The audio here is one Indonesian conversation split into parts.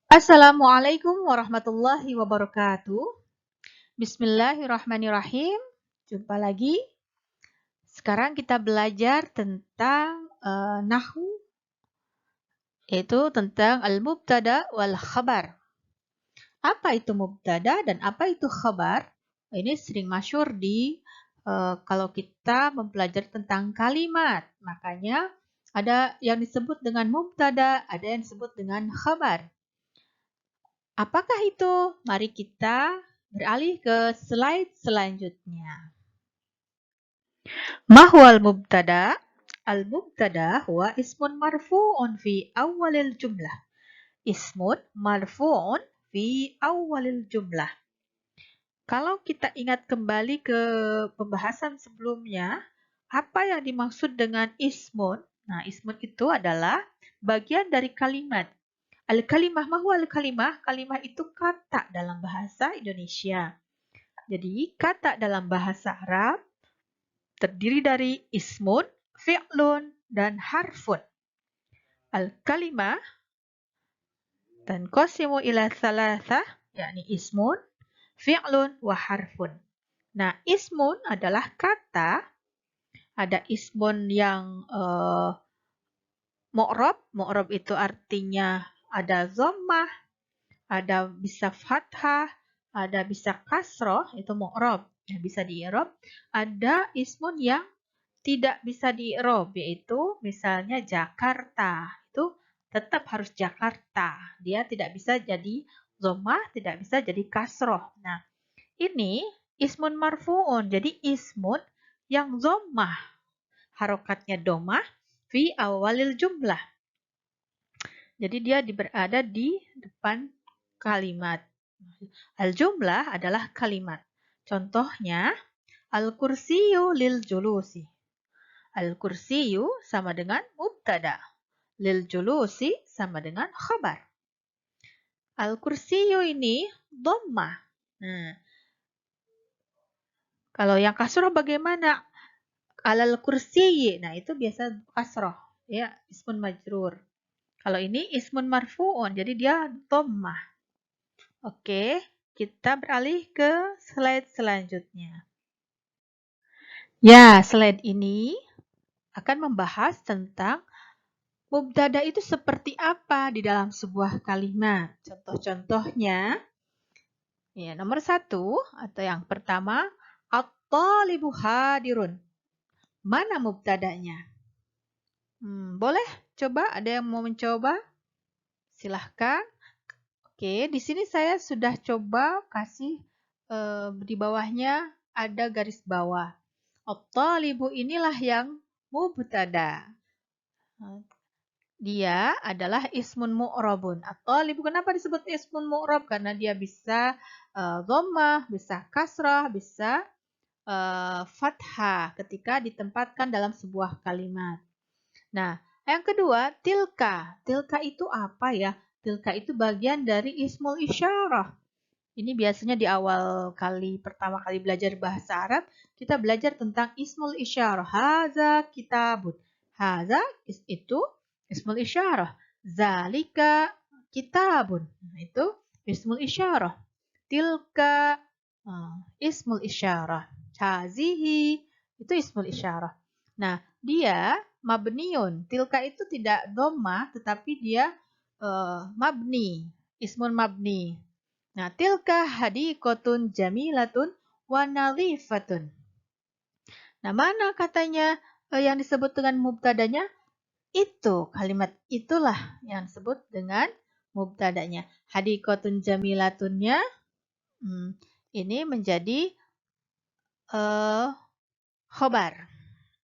Assalamualaikum warahmatullahi wabarakatuh. Bismillahirrahmanirrahim. Jumpa lagi. Sekarang kita belajar tentang nahwu, yaitu tentang al-mubtada wal khabar. Apa itu mubtada dan apa itu khabar? Ini sering masyhur kalau kita mempelajari tentang kalimat. Makanya ada yang disebut dengan mubtada, ada yang disebut dengan khabar. Apakah itu? Mari kita beralih ke slide selanjutnya. Ma huwal mubtada? Al-mubtada huwa ismun marfu'un fi awalil jumlah. Ismun marfu'un fi awalil jumlah. Kalau kita ingat kembali ke pembahasan sebelumnya, apa yang dimaksud dengan ismun? Nah, ismun itu adalah bagian dari kalimat. Al-kalimah, ma huwa al-kalimah? Kalimah itu kata dalam bahasa Indonesia. Jadi, kata dalam bahasa Arab terdiri dari ismun, fi'lun, dan harfun. Al-kalimah tanqasimu ila thalatha, yakni ismun, fi'lun, wa harfun. Nah, ismun adalah kata, ada ismun yang mu'rab. Mu'rab itu artinya ada dhammah, ada bisa fathah, ada bisa kasroh, itu mu'rab, yang bisa di-i'rab. Ada ismun yang tidak bisa di-i'rab, yaitu misalnya Jakarta. Itu tetap harus Jakarta. Dia tidak bisa jadi dhammah, tidak bisa jadi kasroh. Nah, ini ismun marfu'un. Jadi ismun yang dhammah. Harokatnya dhammah fi awalil jumlah. Jadi dia berada di depan kalimat. Al-jumlah adalah kalimat. Contohnya, al-kursiyu lil julusi. Al-kursiyu sama dengan mubtada. Lil julusi sama dengan khabar. Al-kursiyu ini dhammah. Nah, kalau yang kasroh bagaimana? Alal kursiyi. Nah, itu biasa kasroh. Ya, ismun majrur. Kalau ini ismun marfu'un, jadi dia dhammah. Oke, kita beralih ke slide selanjutnya. Ya, slide ini akan membahas tentang mubtada itu seperti apa di dalam sebuah kalimat. Contoh-contohnya, ya, nomor 1 atau yang pertama, at-talibu hadirun. Mana mubtadanya? Boleh coba, ada yang mau mencoba? Silahkan. Oke, di sini saya sudah coba kasih di bawahnya ada garis bawah. At-talibu inilah yang mubtada. Dia adalah ismun mu'rabun. At-talibu kenapa disebut ismun mu'rab? Karena dia bisa dhammah, bisa kasrah, bisa fathah ketika ditempatkan dalam sebuah kalimat. Nah, yang kedua, tilka. Tilka itu apa ya? Tilka itu bagian dari ismul isyarah. Ini biasanya di awal pertama kali belajar bahasa Arab, kita belajar tentang ismul isyarah. Haza kitabun. Haza itu ismul isyarah. Zalika kitabun. Nah, itu ismul isyarah. Tilka ismul isyarah. Hazihi itu ismul isyarah. Nah, dia mabniun. Tilka itu tidak dhammah, tetapi dia mabni. Ismun mabni. Nah, tilka hadiqatun jamilatun wa nadhifatun. Nah, mana katanya yang disebut dengan mubtadanya? Itu, kalimat itulah yang disebut dengan mubtadanya. Hadiqatun jamilatunnya ini menjadi khobar.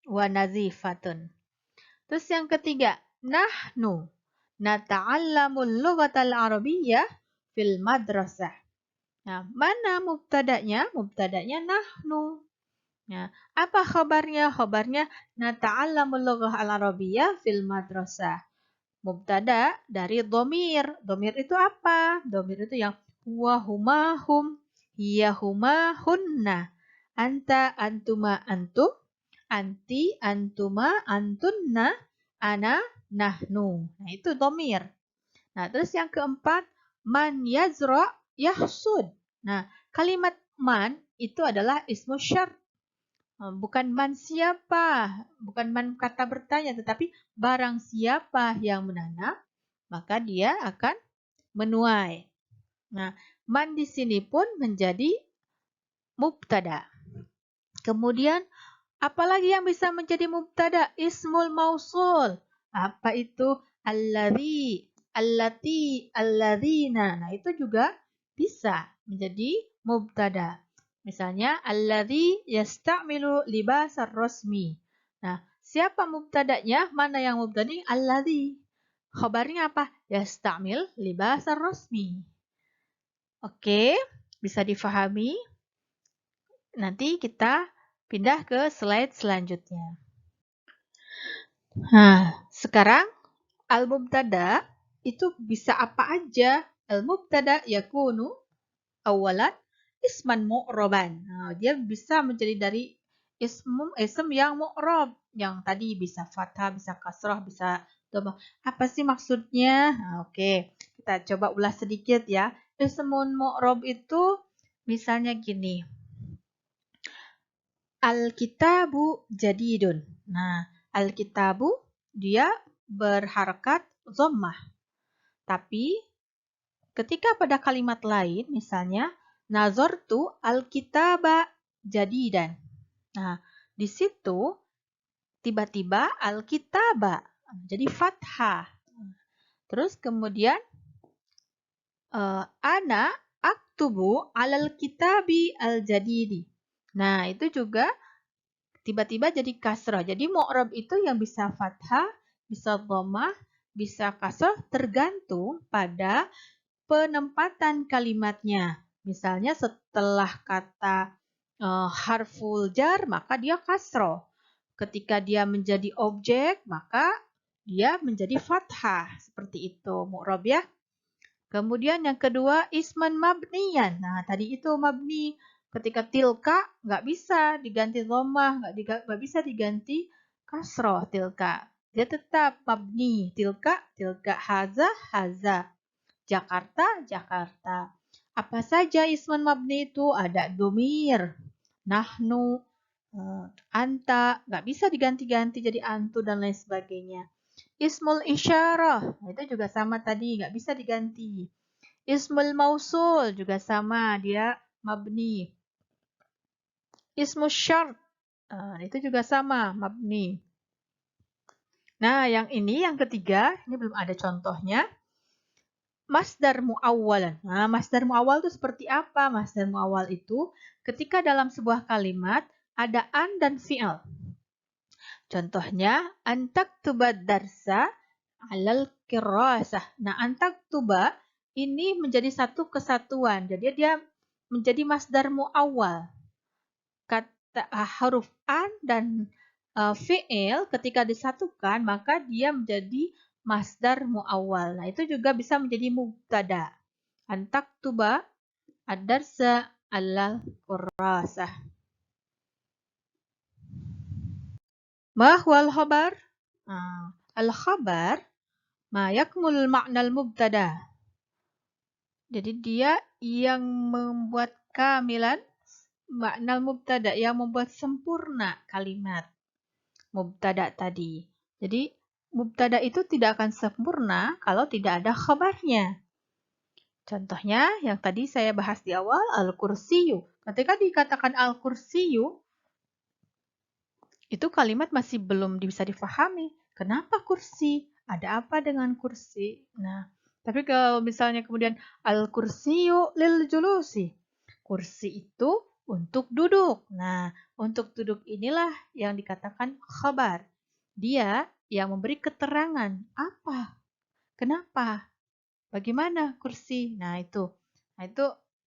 Wa nadhifatun. Terus yang ketiga, nahnu nata'allamul lughatal arabiyyah fil madrasah. Nah, mana mubtadanya? Mubtadanya nahnu. Nah, apa khabarnya? Khabarnya nata'allamul lughah al-arabiyyah fil madrasah. Mubtada dari dhamir. Dhamir itu apa? Dhamir itu yang huwa huma hum, hiya huma hunna, anta antuma antum, anti antuma antunna, ana nahnu. Nah, itu dhamir. Nah, terus yang keempat, Man yazra yahsud. Nah, kalimat man itu adalah ismu syart. Bukan man siapa, bukan man kata bertanya, tetapi barang siapa yang menanam, maka dia akan menuai. Nah, man di sini pun menjadi mubtada. Kemudian, apalagi yang bisa menjadi mubtada? Ismul mausul. Apa itu? Alladhi, allati, alladzina. Nah, itu juga bisa menjadi mubtada. Misalnya, alladhi yasta'milu libasar rosmi. Nah, siapa mubtadanya? Mana yang mubtadi? Alladhi. Khabarnya apa? Yasta'mil libasar rosmi. Oke, bisa difahami? Nanti kita pindah ke slide selanjutnya. Nah, sekarang al-mubtada itu bisa apa aja? Al-mubtada yakunu awalan isman mu'roban. Nah, dia bisa menjadi dari ism yang mu'rob. Yang tadi bisa fathah, bisa kasrah, bisa dhamma. Apa sih maksudnya? Nah, oke, kita coba ulas sedikit ya. Ismun mu'rob itu misalnya gini. Al-kitabu jadidun. Nah, al-kitabu dia berharakat dhammah. Tapi ketika pada kalimat lain, misalnya nazartu al-kitaba jadidan. Nah, di situ tiba-tiba al-kitaba jadi fathah. Terus kemudian ana aktubu alal kitabi al-jadidi. Nah, itu juga tiba-tiba jadi kasrah. Jadi mu'rab itu yang bisa fathah, bisa dhammah, bisa kasrah tergantung pada penempatan kalimatnya. Misalnya setelah kata harful jar maka dia kasrah. Ketika dia menjadi objek maka dia menjadi fathah. Seperti itu mu'rab ya. Kemudian yang kedua isman mabniyan. Nah, tadi itu mabni. Ketika tilka nggak bisa diganti dhammah, nggak bisa diganti kasroh tilka. Dia tetap mabni. Tilka, tilka, haza, haza. Jakarta, Jakarta. Apa saja isman mabni itu? Ada domir, nahnu, anta. Nggak bisa diganti-ganti jadi antu dan lain sebagainya. Ismul isyarah, itu juga sama tadi, nggak bisa diganti. Ismul mausul juga sama, dia mabni. Ismus syart, itu juga sama, mabni. Nah, yang ini, yang ketiga, ini belum ada contohnya. Masdar mu'awwalan. Nah, masdar mu'awwal itu seperti apa? Masdar mu'awwal itu ketika dalam sebuah kalimat ada an dan fi'al. Contohnya, antaktuba darsa alal kirasah. Nah, antaktuba ini menjadi satu kesatuan. Jadi dia menjadi masdar mu'awwal. Kata huruf an dan fi'il ketika disatukan maka dia menjadi masdar mu'awwal. Nah, itu juga bisa menjadi mubtada. Antaktuba ad-darsa alal kurasah. Ma huwal khabar? Al-khabar ma yakmul ma'nal mubtada. Jadi dia yang membuat kamilan makna mubtada, yang membuat sempurna kalimat mubtada tadi. Jadi mubtada itu tidak akan sempurna kalau tidak ada khabarnya. Contohnya yang tadi saya bahas di awal, al-kursiyu. Ketika dikatakan al-kursiyu, itu kalimat masih belum bisa difahami. Kenapa kursi? Ada apa dengan kursi? Nah, tapi kalau misalnya kemudian al-kursiyu lil julusi. Kursi itu untuk duduk. Nah, untuk duduk inilah yang dikatakan khabar. Dia yang memberi keterangan. Apa? Kenapa? Bagaimana kursi? Nah, itu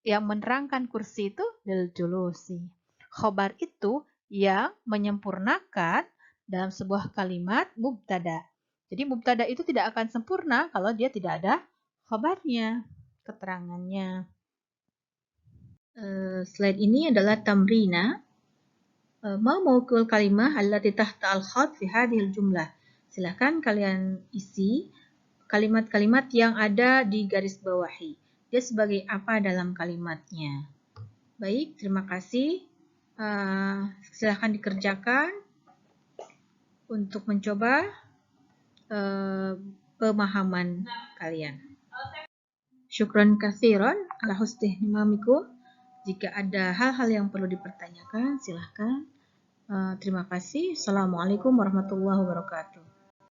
yang menerangkan kursi itu lil julusi. Khabar itu yang menyempurnakan dalam sebuah kalimat mubtada. Jadi mubtada itu tidak akan sempurna kalau dia tidak ada khabarnya, keterangannya. Slide ini adalah tamrina. Ma mawqul kalimah allati tahta al-khat fi hadhil jumlah. Silakan kalian isi kalimat-kalimat yang ada di garis bawahi. dia sebagai apa dalam kalimatnya. Baik, terima kasih. Silahkan dikerjakan untuk mencoba pemahaman kalian. Syukran katsiran ala husni ihtimamikum. Jika ada hal-hal yang perlu dipertanyakan, silahkan. Terima kasih. Assalamualaikum warahmatullahi wabarakatuh.